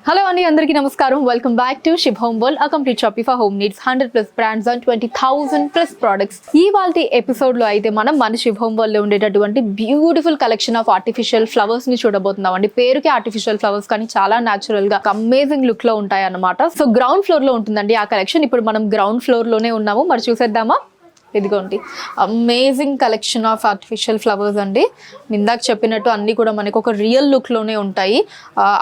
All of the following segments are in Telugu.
హలో అండి, అందరికీ నమస్కారం. Welcome back to ship home world, a complete Shopify home needs 100+ brands and 20,000+ products. ఇవాల్టి ఎపిసోడ్ లో అయితే మనం మన షిప్ హోమ్ వరల్డ్ లో ఉండేటటువంటి beautiful collection of artificial flowers ని చూడబోతున్నాం అండి. పేరుకి ఆర్టిఫిషియల్ ఫ్లవర్స్ కానీ చాలా న్యాచురల్ గా అమేజింగ్ లుక్ లో ఉంటాయి అన్నమాట. సో గ్రౌండ్ ఫ్లోర్ లో ఉంటుందండి ఆ కలెక్షన్. ఇప్పుడు మనం గ్రౌండ్ ఫ్లోర్ లోనే ఉన్నాము, మరి చూసేద్దామా? ఇదిగోండి, amazing collection of artificial flowers అండి. ఇందాక చెప్పినట్టు అన్ని కూడా మనకు ఒక రియల్ లుక్ లోనే ఉంటాయి.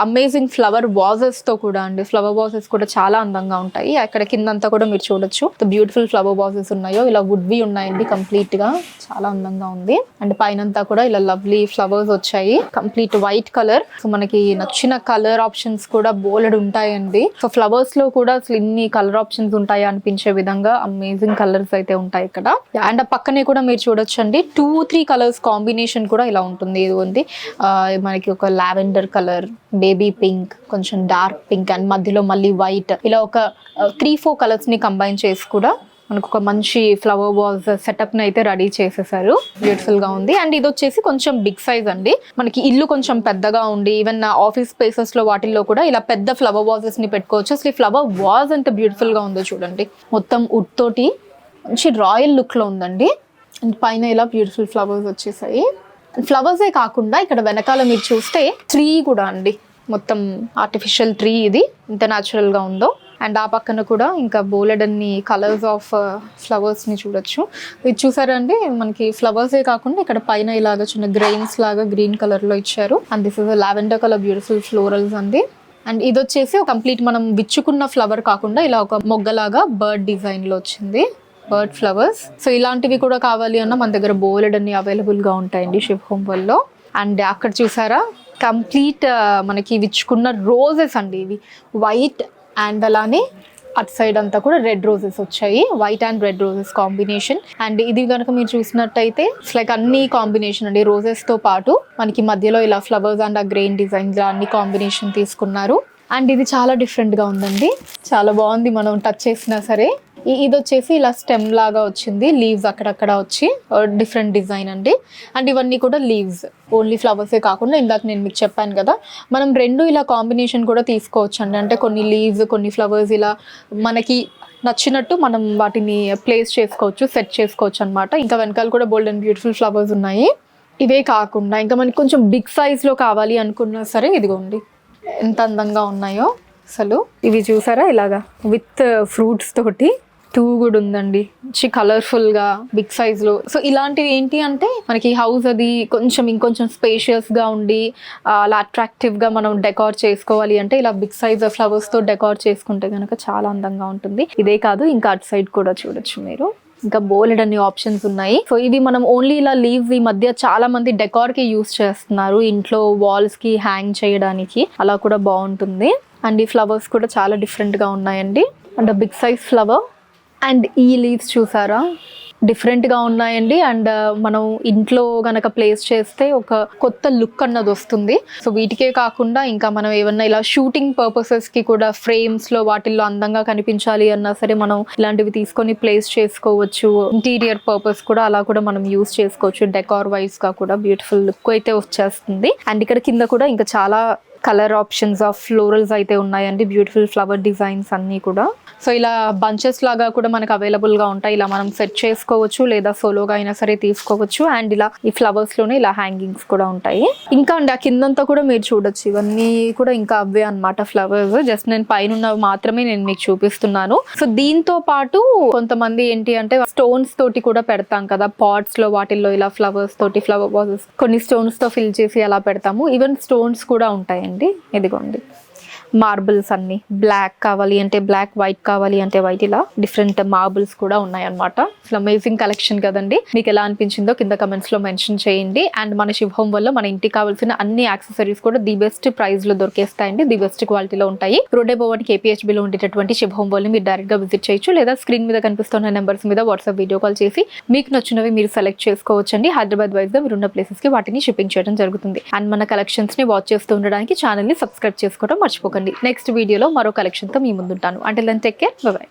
అమేజింగ్ ఫ్లవర్ వాజెస్ తో కూడా అండి, ఫ్లవర్ వాజెస్ కూడా చాలా అందంగా ఉంటాయి. అక్కడ కిందంతా కూడా మీరు చూడొచ్చు బ్యూటిఫుల్ ఫ్లవర్ వాజెస్ ఉన్నాయో, ఇలా వుడ్వి ఉన్నాయండి. కంప్లీట్ గా చాలా అందంగా ఉంది. అండ్ పైనంతా కూడా ఇలా లవ్లీ ఫ్లవర్స్ వచ్చాయి, కంప్లీట్ వైట్ కలర్. సో మనకి నచ్చిన కలర్ ఆప్షన్స్ కూడా బోలెడ్ ఉంటాయండి. సో ఫ్లవర్స్ లో కూడా అసలు ఇన్ని కలర్ ఆప్షన్స్ ఉంటాయి అనిపించే విధంగా అమేజింగ్ కలర్స్ అయితే ఉంటాయి ఇక్కడ. అండ్ పక్కనే కూడా మీరు చూడొచ్చు అండి, 2-3 కలర్స్ కాంబినేషన్ కూడా ఇలా ఉంటుంది. ఇది ఉంది మనకి ఒక లావెండర్ కలర్, బేబీ పింక్, కొంచెం డార్క్ పింక్, అండ్ మధ్యలో మళ్ళీ వైట్, ఇలా ఒక 3-4 కలర్స్ ని కంబైన్ చేసి కూడా మనకు ఒక మంచి ఫ్లవర్ వాజ్ సెటప్ ని అయితే రెడీ చేసేసారు. బ్యూటిఫుల్ గా ఉంది. అండ్ ఇది వచ్చేసి కొంచెం బిగ్ సైజ్ అండి. మనకి ఇల్లు కొంచెం పెద్దగా ఉండి ఈవెన్ ఆఫీస్ స్పేసెస్ లో వాటిల్లో కూడా ఇలా పెద్ద ఫ్లవర్ వాజెస్ ని పెట్టుకోవచ్చు. అసలు ఈ ఫ్లవర్ వాజ్ ఎంత బ్యూటిఫుల్ గా ఉందో చూడండి. మొత్తం వుడ్ తోటి మంచి రాయల్ లుక్ లో ఉందండి. అండ్ పైన ఇలా బ్యూటిఫుల్ ఫ్లవర్స్ వచ్చేసాయి. ఫ్లవర్సే కాకుండా ఇక్కడ వెనకాల మీరు చూస్తే ట్రీ కూడా అండి, మొత్తం ఆర్టిఫిషియల్ ట్రీ. ఇది ఎంత న్యాచురల్ గా ఉందో. అండ్ ఆ పక్కన కూడా ఇంకా బోలెడ్ అన్ని కలర్స్ ఆఫ్ ఫ్లవర్స్ ని చూడొచ్చు. ఇది చూసారండి, మనకి ఫ్లవర్సే కాకుండా ఇక్కడ పైన ఇలాగా చిన్న గ్రెయిన్స్ లాగా గ్రీన్ కలర్ లో ఇచ్చారు. And this is lavender colour beautiful florals అండి. అండ్ ఇది వచ్చేసి కంప్లీట్ మనం విచ్చుకున్న ఫ్లవర్ కాకుండా ఇలా ఒక మొగ్గలాగా బర్డ్ డిజైన్ లో వచ్చింది, బర్డ్ ఫ్లవర్స్. సో ఇలాంటివి కూడా కావాలి అన్న మన దగ్గర బోలెడ్ అన్ని అవైలబుల్ గా ఉంటాయండి షిప్ హోమ్ వరల్డ్ లో. అండ్ అక్కడ చూసారా, కంప్లీట్ మనకి విచ్చుకున్న రోజెస్ అండి. ఇవి వైట్ అండ్ అలానే అటు సైడ్ అంతా కూడా రెడ్ రోజెస్ వచ్చాయి, white and red roses combination. And ఇది కనుక మీరు చూసినట్టయితే లైక్ అన్ని కాంబినేషన్ అండి, రోజెస్ తో పాటు మనకి మధ్యలో ఇలా ఫ్లవర్స్ అండ్ ఆ గ్రెయిన్ డిజైన్స్ అన్ని కాంబినేషన్ తీసుకున్నారు. అండ్ ఇది చాలా డిఫరెంట్ గా ఉందండి, చాలా బాగుంది. మనం టచ్ చేసినా సరే ఇది వచ్చేసి ఇలా స్టెమ్ లాగా వచ్చింది, లీవ్స్ అక్కడక్కడ వచ్చి డిఫరెంట్ డిజైన్ అండి. అండ్ ఇవన్నీ కూడా లీవ్స్, ఓన్లీ ఫ్లవర్సే కాకుండా ఇందాక నేను మీకు చెప్పాను కదా, మనం రెండు ఇలా కాంబినేషన్ కూడా తీసుకోవచ్చు అండి. అంటే కొన్ని లీవ్స్ కొన్ని ఫ్లవర్స్ ఇలా మనకి నచ్చినట్టు మనం వాటిని ప్లేస్ చేసుకోవచ్చు, సెట్ చేసుకోవచ్చు అనమాట. ఇంకా వెనకాల కూడా బోల్డ్ అండ్ బ్యూటిఫుల్ ఫ్లవర్స్ ఉన్నాయి. ఇవే కాకుండా ఇంకా మనకి కొంచెం బిగ్ సైజ్లో కావాలి అనుకున్నా సరే ఇదిగోండి ఎంత అందంగా ఉన్నాయో అసలు. ఇవి చూసారా, ఇలాగా విత్ ఫ్రూట్స్ తోటి కూడా ఉందండి, మంచి కలర్ఫుల్ గా బిగ్ సైజ్ లో. సో ఇలాంటివి ఏంటి అంటే మనకి హౌస్ అది కొంచెం ఇంకొంచెం స్పేషియస్ గా ఉండి అలా అట్రాక్టివ్ గా మనం డెకార్ చేసుకోవాలి అంటే ఇలా బిగ్ సైజ్ ఫ్లవర్స్ తో డెకార్ చేసుకుంటే కనుక చాలా అందంగా ఉంటుంది. ఇదే కాదు, ఇంకా అటు సైడ్ కూడా చూడొచ్చు మీరు, ఇంకా బోలెడ్ అన్ని ఆప్షన్స్ ఉన్నాయి. సో ఇది మనం ఓన్లీ ఇలా లీవ్స్ ఈ మధ్య చాలా మంది డెకార్ కి యూస్ చేస్తున్నారు, ఇంట్లో వాల్స్ కి హ్యాంగ్ చేయడానికి, అలా కూడా బాగుంటుంది. అండ్ ఈ ఫ్లవర్స్ కూడా చాలా డిఫరెంట్ గా ఉన్నాయండి. And big size flower. And ఈ లీవ్స్ చూసారా, డిఫరెంట్గా ఉన్నాయండి. అండ్ మనం ఇంట్లో గనక ప్లేస్ చేస్తే ఒక కొత్త లుక్ అన్నది వస్తుంది. సో వీటికే కాకుండా ఇంకా మనం ఏమన్నా ఇలా షూటింగ్ పర్పసెస్కి కూడా ఫ్రేమ్స్లో వాటిల్లో అందంగా కనిపించాలి అన్నా సరే మనం ఇలాంటివి తీసుకొని ప్లేస్ చేసుకోవచ్చు. ఇంటీరియర్ పర్పస్ కూడా అలా కూడా మనం యూస్ చేసుకోవచ్చు. డెకార్ వైజ్గా కూడా బ్యూటిఫుల్ లుక్ అయితే వచ్చేస్తుంది. అండ్ ఇక్కడ కింద కూడా ఇంకా చాలా కలర్ ఆప్షన్స్ ఆఫ్ ఫ్లోరల్స్ అయితే ఉన్నాయండి, బ్యూటిఫుల్ ఫ్లవర్ డిజైన్స్ అన్నీ కూడా. సో ఇలా బంచెస్ లాగా కూడా మనకు అవైలబుల్గా ఉంటాయి, ఇలా మనం సెట్ చేసుకోవచ్చు లేదా సోలోగా అయినా సరే తీసుకోవచ్చు. అండ్ ఇలా ఈ ఫ్లవర్స్లోనే ఇలా హ్యాంగింగ్స్ కూడా ఉంటాయి. ఇంకా అండి ఆ కిందంతా కూడా మీరు చూడొచ్చు, ఇవన్నీ కూడా ఇంకా అవే అనమాట ఫ్లవర్స్. జస్ట్ నేను పైన మాత్రమే నేను మీకు చూపిస్తున్నాను. సో దీంతో పాటు కొంతమంది ఏంటి అంటే స్టోన్స్ తోటి కూడా పెడతాం కదా పాట్స్ లో, వాటిల్లో ఇలా ఫ్లవర్స్ తోటి ఫ్లవర్ వాజెస్ కొన్ని స్టోన్స్ తో ఫిల్ చేసి అలా పెడతాము. ఈవెన్ స్టోన్స్ కూడా ఉంటాయండి. ఇదిగోండి మార్బుల్స్ అన్ని, బ్లాక్ కావాలి అంటే బ్లాక్, వైట్ కావాలి అంటే వైట్, ఇలా డిఫరెంట్ మార్బుల్స్ కూడా ఉన్నాయన్నమాట. అసలు అమేజింగ్ కలెక్షన్ కదండి. మీకు ఎలా అనిపించిందో కింద కమెంట్స్ లో మెన్షన్ చేయండి. అండ్ మన షిప్ హోమ్ వల్ల మన ఇంటికి కావాల్సిన అన్ని యాక్సెసరీస్ కూడా ది బెస్ట్ ప్రైస్ లో దొరికేస్తాయండి, ది బెస్ట్ క్వాలిటీలో ఉంటాయి. రోడే భవన్ KPHB లో ఉండేటటువంటి షిప్ హోమ్ వల్ల మీరు డైరెక్ట్ గా విజిట్ చేయొచ్చు, లేదా స్క్రీన్ మీద కనిపిస్తున్న నెంబర్స్ మీద వాట్సాప్ వీడియో కాల్ చేసి మీకు నచ్చినవి మీరు సెలెక్ట్ చేసుకోవచ్చండి. హైదరాబాద్ వైజ్ గా మీరున్న ప్లేసెస్ కి వాటిని షిప్పింగ్ చేయడం జరుగుతుంది. అండ్ మన కలెక్షన్స్ ని వాచ్ చేస్తూ ఉండడానికి ఛానల్ ని సబ్స్క్రైబ్ చేసుకోవడం మర్చిపోకండి. నెక్స్ట్ వీడియోలో మరో కలెక్షన్ తో మీ ముందుంటాను. Until then take care, bye by.